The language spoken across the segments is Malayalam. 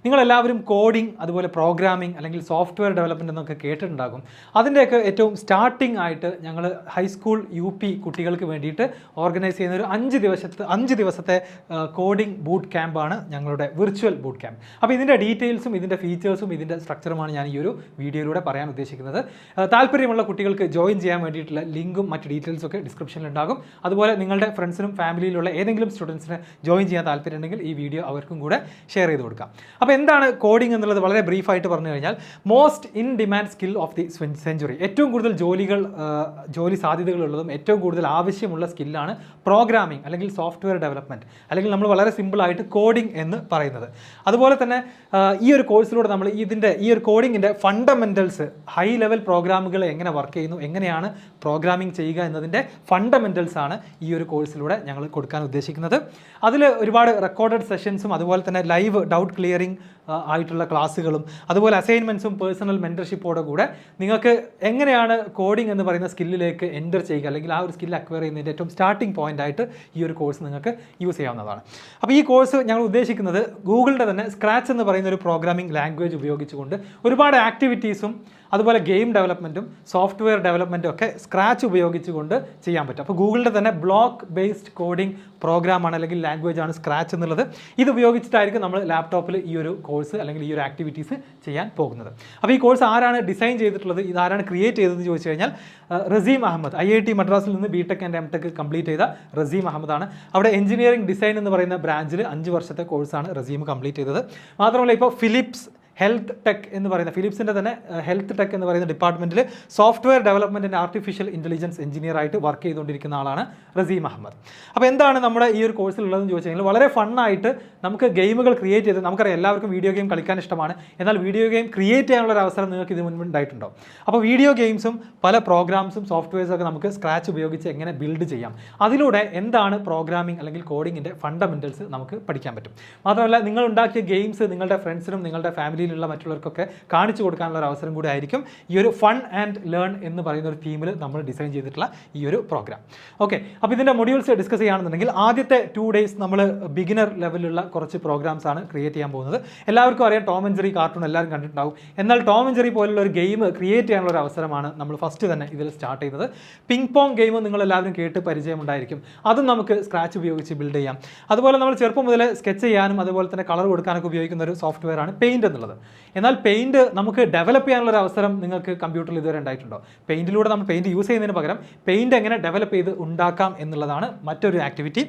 നിങ്ങളെല്ലാവരും കോഡിംഗ് അതുപോലെ പ്രോഗ്രാമിംഗ് അല്ലെങ്കിൽ സോഫ്റ്റ്വെയർ ഡെവലപ്മെൻറ്റ് എന്നൊക്കെ കേട്ടിട്ടുണ്ടാകും. അതിൻ്റെയൊക്കെ ഏറ്റവും സ്റ്റാർട്ടിംഗ് ആയിട്ട് ഞങ്ങൾ ഹൈസ്കൂൾ UP കുട്ടികൾക്ക് വേണ്ടിയിട്ട് ഓർഗനൈസ് ചെയ്യുന്ന ഒരു 5 ദിവസത്തെ കോഡിംഗ് ബൂട്ട് ക്യാമ്പാണ് ഞങ്ങളുടെ വിർച്വൽ ബൂട്ട് ക്യാമ്പ്. അപ്പോൾ ഇതിൻ്റെ ഡീറ്റെയിൽസും ഇതിൻ്റെ ഫീച്ചേഴ്സും ഇതിൻ്റെ സ്ട്രക്ചറുമാണ് ഞാൻ ഈ ഒരു വീഡിയോയിലൂടെ പറയാൻ ഉദ്ദേശിക്കുന്നത്. താല്പര്യമുള്ള കുട്ടികൾക്ക് ജോയിൻ ചെയ്യാൻ വേണ്ടിയിട്ടുള്ള ലിങ്കും മറ്റ് ഡീറ്റെയിൽസും ഒക്കെ ഡിസ്ക്രിപ്ഷനിൽ ഉണ്ടാകും. അതുപോലെ നിങ്ങളുടെ ഫ്രണ്ട്സിനും ഫാമിലിയിലുള്ള ഏതെങ്കിലും സ്റ്റുഡൻസിന് ജോയിൻ ചെയ്യാൻ താല്പര്യമുണ്ടെങ്കിൽ ഈ വീഡിയോ അവർക്കും കൂടെ ഷെയർ ചെയ്ത് കൊടുക്കാം. അപ്പോൾ എന്താണ് കോഡിംഗ് എന്നുള്ളത് വളരെ ബ്രീഫായിട്ട് പറഞ്ഞു കഴിഞ്ഞാൽ most in demand skill of the century. ഏറ്റവും കൂടുതൽ ജോലി സാധ്യതകളുള്ളതും ഏറ്റവും കൂടുതൽ ആവശ്യമുള്ള സ്കില്ലാണ് പ്രോഗ്രാമിംഗ് അല്ലെങ്കിൽ സോഫ്റ്റ്വെയർ ഡെവലപ്മെൻറ്റ്, അല്ലെങ്കിൽ നമ്മൾ വളരെ സിമ്പിളായിട്ട് കോഡിംഗ് എന്ന് പറയുന്നത്. അതുപോലെ തന്നെ ഈ ഒരു കോഴ്സിലൂടെ നമ്മൾ ഈ ഒരു കോഡിങ്ങിൻ്റെ ഫണ്ടമെൻറ്റൽസ്, ഹൈ ലെവൽ പ്രോഗ്രാമുകൾ എങ്ങനെ വർക്ക് ചെയ്യുന്നു, എങ്ങനെയാണ് പ്രോഗ്രാമിംഗ് ചെയ്യുക എന്നതിൻ്റെ ഫണ്ടമെൻറ്റൽസ് ആണ് ഈ ഒരു കോഴ്സിലൂടെ ഞങ്ങൾ കൊടുക്കാൻ ഉദ്ദേശിക്കുന്നത്. അതിൽ ഒരുപാട് റെക്കോർഡഡ് സെഷൻസും അതുപോലെ തന്നെ ലൈവ് ഡൗട്ട് ക്ലിയറിംഗ് ആയിട്ടുള്ള ക്ലാസ്സുകളും അതുപോലെ അസൈൻമെൻറ്റ്സും പേഴ്സണൽ മെൻറ്റർഷിപ്പോടെ കൂടെ നിങ്ങൾക്ക് എങ്ങനെയാണ് കോഡിംഗ് എന്ന് പറയുന്ന സ്കില്ലിലേക്ക് എൻ്റർ ചെയ്യുക അല്ലെങ്കിൽ ആ ഒരു സ്കിൽ അക്വയർ ചെയ്യുന്നതിൻ്റെ ഏറ്റവും സ്റ്റാർട്ടിംഗ് പോയിൻ്റ് ആയിട്ട് ഈ ഒരു കോഴ്സ് നിങ്ങൾക്ക് യൂസ് ചെയ്യാവുന്നതാണ്. അപ്പോൾ ഈ കോഴ്സ് ഞങ്ങൾ ഉദ്ദേശിക്കുന്നത് ഗൂഗിളിൻ്റെ തന്നെ സ്ക്രാച്ച് എന്ന് പറയുന്ന ഒരു പ്രോഗ്രാമിംഗ് ലാംഗ്വേജ് ഉപയോഗിച്ചുകൊണ്ട് ഒരുപാട് ആക്ടിവിറ്റീസും അതുപോലെ ഗെയിം ഡെവലപ്മെൻറ്റും സോഫ്റ്റ്വെയർ ഡെവലപ്മെൻറ്റും ഒക്കെ സ്ക്രാച്ച് ഉപയോഗിച്ചുകൊണ്ട് ചെയ്യാൻ പറ്റും. അപ്പോൾ ഗൂഗിളിൻ്റെ തന്നെ ബ്ലോക്ക് ബേസ്ഡ് കോഡിംഗ് പ്രോഗ്രാമാണ് അല്ലെങ്കിൽ ലാംഗ്വേജ് ആണ് സ്ക്രാച്ച് എന്നുള്ളത്. ഇത് ഉപയോഗിച്ചിട്ടായിരിക്കും നമ്മൾ ലാപ്ടോപ്പിൽ ഈ ഒരു കോഴ്സ് അല്ലെങ്കിൽ ഈ ഒരു ആക്ടിവിറ്റീസ് ചെയ്യാൻ പോകുന്നത്. അപ്പോൾ ഈ കോഴ്സ് ആരാണ് ഡിസൈൻ ചെയ്തിട്ടുള്ളത്, ഇതാരാണ് ക്രിയേറ്റ് ചെയ്തതെന്ന് ചോദിച്ചു കഴിഞ്ഞാൽ റസീം അഹമ്മദ്, IIT മദ്രാസിൽ നിന്ന് BTech ആൻഡ് MTech കംപ്ലീറ്റ് ചെയ്ത റസീം അഹമ്മദാണ്. അവിടെ എഞ്ചിനീയറിംഗ് ഡിസൈൻ എന്ന് പറയുന്ന ബ്രാഞ്ചിൽ 5 വർഷത്തെ കോഴ്സാണ് റസീം കംപ്ലീറ്റ് ചെയ്തത്. മാത്രമല്ല ഇപ്പോൾ ഫിലിപ്സ് ഹെൽത്ത് ടെക് എന്ന് പറയുന്ന ഫിലിപ്സിൻ്റെ തന്നെ ഹെൽത്ത് ടെക് എന്ന് പറയുന്ന ഡിപ്പാർട്ട്മെൻറ്റിൽ software development and artificial intelligence എഞ്ചിനീയറായിട്ട് വർക്ക് ചെയ്തുകൊണ്ടിരിക്കുന്ന ആളാണ് റസീം അഹമ്മദ്. അപ്പോൾ എന്താണ് നമ്മുടെ ഈ ഒരു കോഴ്സിലുള്ളതെന്ന് ചോദിച്ചു കഴിഞ്ഞാൽ വളരെ ഫണ്ണായിട്ട് നമുക്ക് ഗെയിമുകൾ ക്രിയേറ്റ് ചെയ്ത്, നമുക്കറിയാം എല്ലാവർക്കും വീഡിയോ ഗെയിം കളിക്കാൻ ഇഷ്ടമാണ്. എന്നാൽ വീഡിയോ ഗെയിം ക്രിയേറ്റ് ചെയ്യാനുള്ള ഒരു അവസരം നിങ്ങൾക്ക് ഇത് മുൻപ് ഉണ്ടായിട്ടുണ്ടോ? അപ്പോൾ വീഡിയോ ഗെയിംസും പല പ്രോഗ്രാംസും സോഫ്റ്റ്വെയർസും ഒക്കെ നമുക്ക് സ്ക്രാച്ച് ഉപയോഗിച്ച് എങ്ങനെ ബിൽഡ് ചെയ്യാം, അതിലൂടെ എന്താണ് പ്രോഗ്രാമിംഗ് അല്ലെങ്കിൽ കോഡിങ്ങിൻ്റെ ഫണ്ടമെൻറ്റൽസ് നമുക്ക് പഠിക്കാൻ പറ്റും. മാത്രമല്ല നിങ്ങൾ ഉണ്ടാക്കിയ ഗെയിംസ് നിങ്ങളുടെ ഫ്രണ്ട്സിനും നിങ്ങളുടെ ഫാമിലിയിലുള്ള മറ്റുള്ളവർക്കൊക്കെ കാണിച്ചു കൊടുക്കാനുള്ള ഒരു അവസരം കൂടി ആയിരിക്കും ഈ ഒരു ഫൺ ആൻഡ് ലേൺ എന്ന് പറയുന്ന ഒരു തീമിൽ നമ്മൾ ഡിസൈൻ ചെയ്തിട്ടുള്ള ഈ ഒരു പ്രോഗ്രാം. ഓക്കെ, അപ്പോൾ ഇതിൻ്റെ മൊഡ്യൂൾസ് ഡിസ്കസ് ചെയ്യുകയാണെന്നുണ്ടെങ്കിൽ ആദ്യത്തെ 2 days നമ്മൾ ബിഗിനർ ലെവലിലുള്ള കുറച്ച് പ്രോഗ്രാംസ് ആണ് ക്രിയേറ്റ് ചെയ്യാൻ പോകുന്നത്. എല്ലാവർക്കും അറിയാം ടോം ആൻഡ് ജെറി കാർട്ടൂൺ എല്ലാവരും കണ്ടിട്ടുണ്ടാവും. എന്നാൽ ടോം ആൻഡ് ജെറി പോലുള്ള ഒരു ഗെയിം ക്രിയേറ്റ് ചെയ്യാനുള്ള ഒരു അവസരമാണ് നമ്മൾ ഫസ്റ്റ് തന്നെ ഇതിൽ സ്റ്റാർട്ട് ചെയ്യുന്നത്. പിങ് പോങ് ഗെയിം നിങ്ങൾ എല്ലാവരും കേട്ട് പരിചയമുണ്ടായിരിക്കും. അതും നമുക്ക് സ്ക്രാച്ച് ഉപയോഗിച്ച് ബിൽഡ് ചെയ്യാം. അതുപോലെ നമ്മൾ ചെറുപ്പം മുതൽ സ്കെച്ച് ചെയ്യാനും അതുപോലെ തന്നെ കളർ കൊടുക്കാനൊക്കെ ഉപയോഗിക്കുന്ന ഒരു സോഫ്റ്റ്വെയർ ആണ് പെയിൻറ് എന്നുള്ളത്. എന്നാൽ പെയിൻറ് നമുക്ക് ഡെവലപ്പ് ചെയ്യാനുള്ള ഒരു അവസരം നിങ്ങൾക്ക് കമ്പ്യൂട്ടറിൽ ഇതുവരെ ഉണ്ടായിട്ടുണ്ടോ? പെയിൻറ്റിലൂടെ നമ്മൾ പെയിൻറ് യൂസ് ചെയ്യുന്നതിന് പകരം പെയിൻറ് എങ്ങനെ ഡെവലപ്പ് ചെയ്ത് ഉണ്ടാക്കാം എന്നുള്ളതാണ് മറ്റൊരു ആക്ടിവിറ്റി.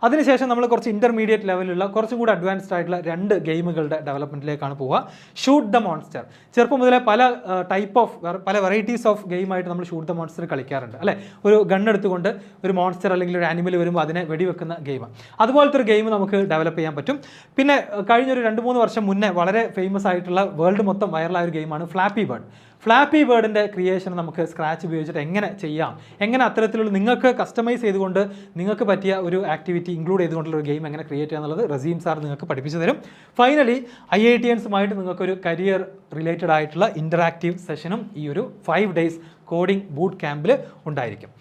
അതിനുശേഷം നമ്മൾ കുറച്ച് ഇൻ്റർമീഡിയറ്റ് ലെവലിലുള്ള കുറച്ചും കൂടി അഡ്വാൻസ്ഡ് ആയിട്ടുള്ള 2 ഗെയിമുകളുടെ ഡെവലപ്മെൻറ്റിലേക്കാണ് പോവുക. Shoot the monster. ചെറുപ്പം മുതലേ പല വെറൈറ്റീസ് ഓഫ് ഗെയിമായിട്ട് നമ്മൾ ഷൂട്ട് ദ മോൺസ്റ്റർ കളിക്കാറുണ്ട് അല്ലേ? ഒരു ഗണ്ണെടുത്തുകൊണ്ട് ഒരു മോൺസ്റ്റർ അല്ലെങ്കിൽ ഒരു ആനിമൽ വരുമ്പോൾ അതിനെ വെടിവെക്കുന്ന ഗെയിം. അതുപോലത്തെ ഒരു ഗെയിം നമുക്ക് ഡെവലപ്പ് ചെയ്യാൻ പറ്റും. പിന്നെ കഴിഞ്ഞൊരു 2-3 വർഷം മുന്നേ വളരെ ഫേമസ് ആയിട്ടുള്ള വേൾഡ് മൊത്തം വൈറലായ ഒരു ഗെയിമാണ് ഫ്ലാപ്പി ബേർഡ്. ഫ്ലാപ്പി ബേർഡിൻ്റെ ക്രിയേഷൻ നമുക്ക് സ്ക്രാച്ച് ഉപയോഗിച്ചിട്ട് എങ്ങനെ ചെയ്യാം, എങ്ങനെ അത്തരത്തിലുള്ള നിങ്ങൾക്ക് കസ്റ്റമൈസ് ചെയ്തുകൊണ്ട് നിങ്ങൾക്ക് പറ്റിയ ഒരു ആക്ടിവിറ്റി ഇൻക്ലൂഡ് ചെയ്തുകൊണ്ടുള്ള ഒരു ഗെയിം എങ്ങനെ ക്രിയേറ്റ് ചെയ്യുക എന്നുള്ളത് റസീം സാർ നിങ്ങൾക്ക് പഠിപ്പിച്ചു തരും. ഫൈനലി IITiansമായിട്ട് നിങ്ങൾക്കൊരു കരിയർ റിലേറ്റഡ് ആയിട്ടുള്ള ഇൻ്ററാക്റ്റീവ് സെഷനും ഈ ഒരു 5 days കോഡിംഗ് ബൂട്ട് ക്യാമ്പിൽ ഉണ്ടായിരിക്കും.